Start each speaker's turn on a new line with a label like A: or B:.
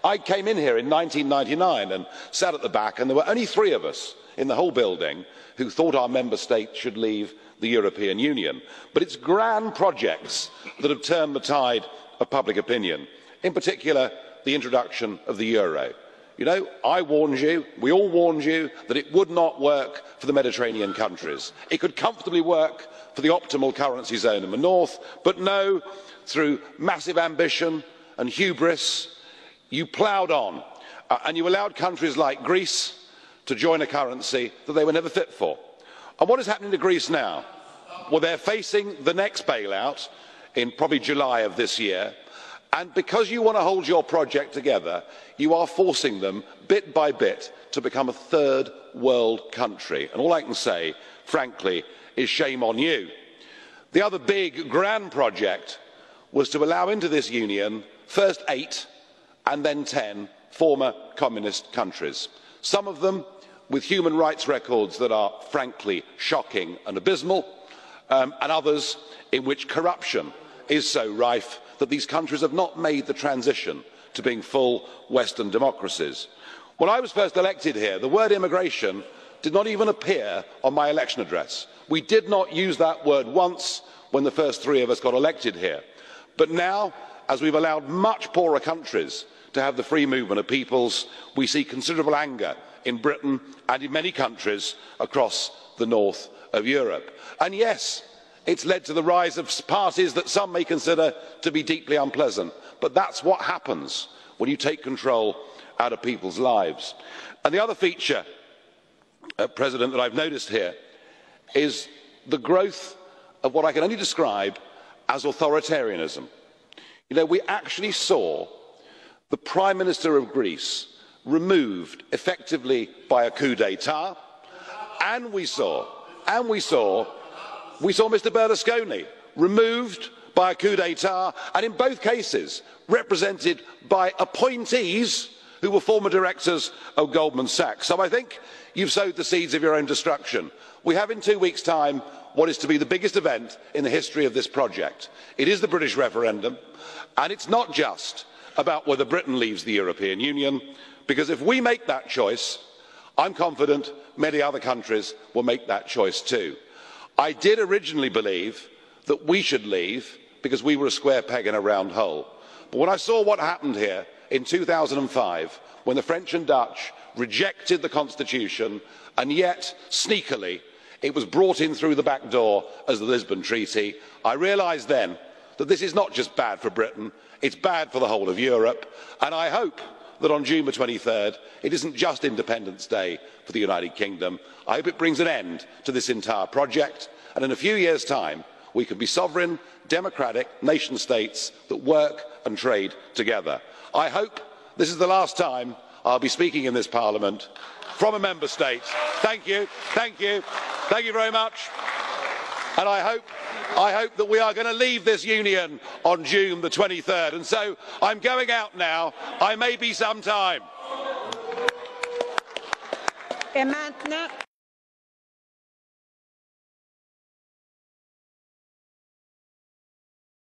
A: I came in here in 1999 and sat at the back, and there were only 3 of us in the whole building who thought our member state should leave the European Union. But it's grand projects that have turned the tide of public opinion, in particular the introduction of the euro. You know, I warned you, we all warned you, that it would not work for the Mediterranean countries. It could comfortably work for the optimal currency zone in the north, but no, through massive ambition and hubris, you ploughed on, and you allowed countries like Greece to join a currency that they were never fit for. And what is happening to Greece now? Well, they're facing the next bailout in probably July of this year, and because you want to hold your project together, you are forcing them bit by bit to become a third world country. And all I can say, frankly, is shame on you. The other big grand project was to allow into this union first 8 and then 10 former communist countries, some of them with human rights records that are frankly shocking and abysmal, and others in which corruption is so rife that these countries have not made the transition to being full Western democracies. When I was first elected here, the word immigration did not even appear on my election address. We did not use that word once when the first 3 of us got elected here. But now, as we've allowed much poorer countries to have the free movement of peoples, we see considerable anger in Britain and in many countries across the north of Europe. And yes, it's led to the rise of parties that some may consider to be deeply unpleasant. But that's what happens when you take control out of people's lives. And the other feature, President, that I've noticed here is the growth of what I can only describe as authoritarianism. You know, we actually saw the Prime Minister of Greece removed effectively by a coup d'etat, and we saw Mr Berlusconi removed by a coup d'etat, and in both cases represented by appointees who were former directors of Goldman Sachs. So I think you've sowed the seeds of your own destruction. We have in 2 weeks' time what is to be the biggest event in the history of this project. It is the British referendum, and it's not just about whether Britain leaves the European Union, because if we make that choice, I'm confident many other countries will make that choice too. I did originally believe that we should leave because we were a square peg in a round hole. But when I saw what happened here in 2005, when the French and Dutch rejected the Constitution, and yet, sneakily, it was brought in through the back door as the Lisbon Treaty, I realised then that this is not just bad for Britain, it's bad for the whole of Europe, and I hope that on June the 23rd, it isn't just Independence Day for the United Kingdom. I hope it brings an end to this entire project, and in a few years' time, we can be sovereign, democratic nation states that work and trade together. I hope this is the last time I'll be speaking in this Parliament from a member state. Thank you, thank you, thank you very much. And I hope that we are going to leave this union on June the 23rd. And so I'm going out now. I may be some time.